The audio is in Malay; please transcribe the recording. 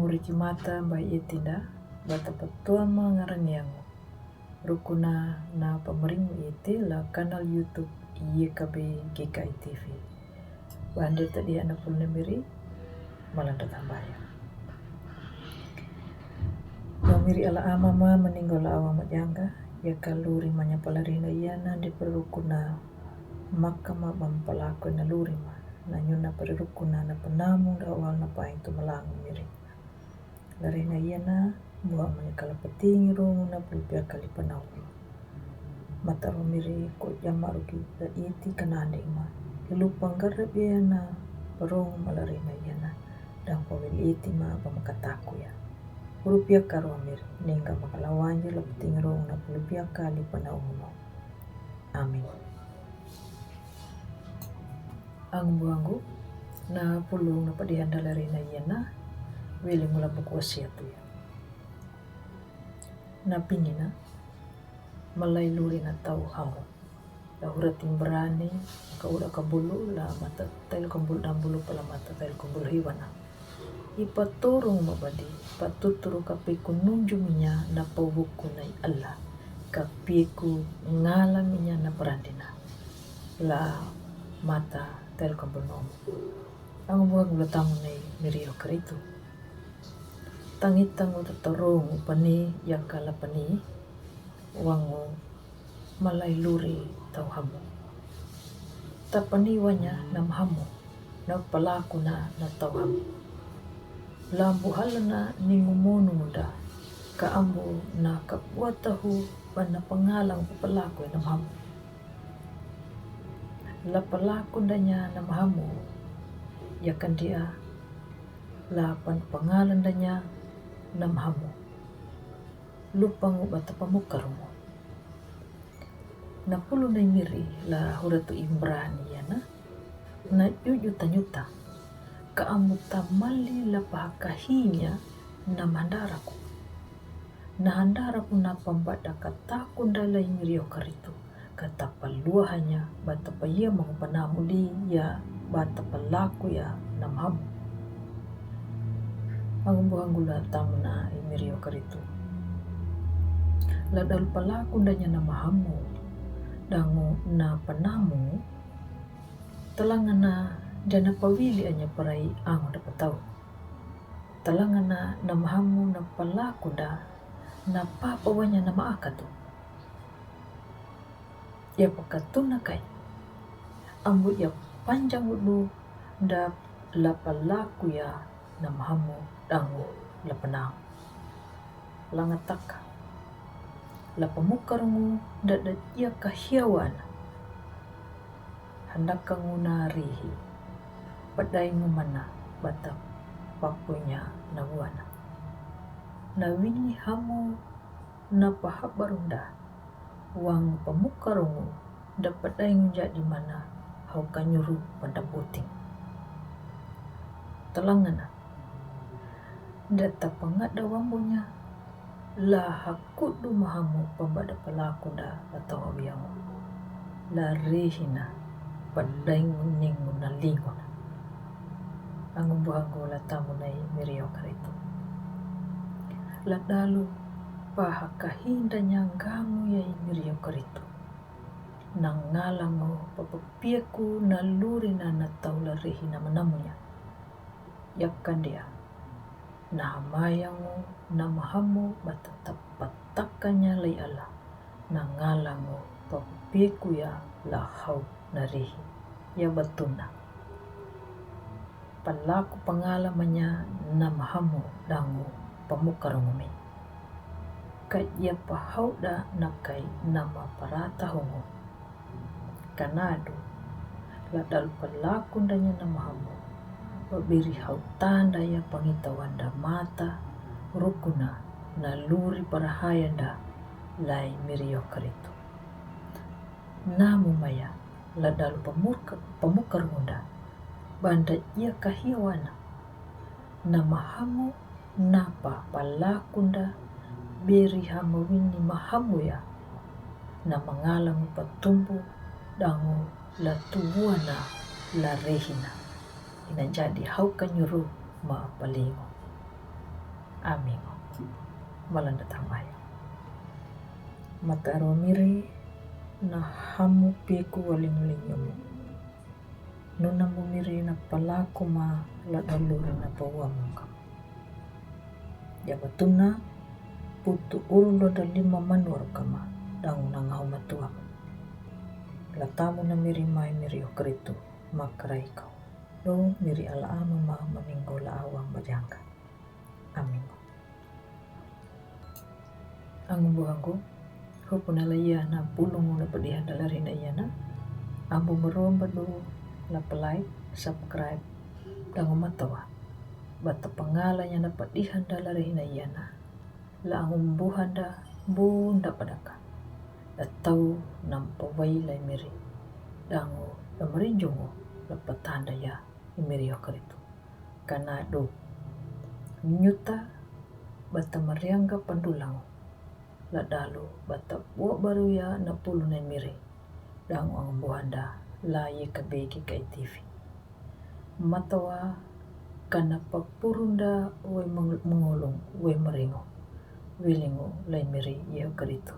huriki mata mbai itinda bata patuama ngarangiango rukuna na pameringu iti la kanal YouTube YKB GKI TV. Bande tadi anak pun nemiri malanda tambaya. Namiri ala amama meninggal awam majanga ya kaluri manya palarina iana di perukuna makama mampalaku na lurima na nyuna perukuna na penamu da awal na paing tu malangu miri. Larina iana buah manya kalapating rungu na pelupia kali penau. Mata miri ko jamaru kita iti kananding ma. Lupang garab iana perung malarina iana dan pawil iti ma pamakataku ya. Pelupia karu miri ningga makalawanya lapating rungu na pelupia kali penau mo. Amin. Ang buanggu na pulung na padihan dalarina iana wili mula buku wasiat ya. Na pingina malai luri na tau hau lahura timbrani ka uda kabulu la mata tel kambul dambulu pala mata tel kambul hiwana ipaturung mabadi patuturu kapiku nunjuminya na pabuku na Allah kapiku ngalaminya na perandina la mata tel kambul nom ang buang latamu na mirio karitu tangitang utatarong upani yakala pani wangu malai luri tau hamu tapaniwanya nam hamu na palaku na tau hamu lambu halana ningumunu muda kaambu na kapuatahu wana pangalang palaku nam hamu la palaku danya nam hamu yakan dia la pangalan danya nam hamu lupang bata pamukarumo na pulu na miri la huratu imbrani yana na yuta kaamuta mali la pahakahinya na mandaraku na pambada kataku ndala imirio karitu kata paluahanya bata paya mangupanamuli ya bata palaku ya nam hamu ang buhanggula tamu na imirio karitu ladal palaku ndanya na mahamu dangu na panamu talangana dana pawili anya parai ang dapat tahu talangana na mahamu na palaku da na papawanya na maakatu ya pakatuna kai ambu ya panjang ulu da la palaku ya na mahamu dangu la panang langataka la pamukarungu dadat ia kahiawan hendak kangunarihi padai ngumana bata papunya nawana nawini hamu na pahabarunda wang pamukarungu dapat dai jadi mana hau kanyuru pada puting telangana data pangada wambunya la hakudu mahamu pambada palaku da atau awiamu la rihina padaingu ningu na lingona ang buhango la tamu na mirio karitu la dalu pahakahinda nyanggamu ya mirio karitu nang ngalango papapiaku na luri na natau la rihina manamunya yakkan dia na hamayango na mahamu batatapatakannya lay ala na ngalango papiku ya lahau narihi ya batuna palaku pangalamannya na mahamu dangu pamukarungumi kaya pahau da nakai nama parata hongo kanado ladal palaku danya na mahamu babiri hau tanda ya pangitawanda mata rukuna na luri parahayanda lai mirio karitu namu maya ladal pamukarunda banda ia kahiwana na mahamu napa palakunda beri hamawini mahamu ya na mangalang patumbu dangu latuwana la rehina ina jadi hau kanyuru ma palingo Amingo malanda tambayo mataro miri na hamu piku waling-linyomo nuna mumiri na palaku ma ladaluri na pawamong ka jabatuna putu ulo da 5 manur kama dangu na ngau matua latamu na miri mai miri okritu makrai kau do miri ala ama ma maninggo la awang bajangka amin ang buangku hupuna la iya na pulung na padihan dalari na iya na ambu meromba do la like subscribe dangu matawa bata pangalanya na padihan dalari na iya na la angumbuhan da bunda padaka atau nampaway la miri dangu damarinjongo la patanda ya imiri okarito kanado nyuta bata mariangga pandulang la dalu bata buo baru ya na pulu na miri dangu ang buhanda la ye kabegi kay TV matawa kana papurunda way mengulong way maringo wilingo lay miri ye okarito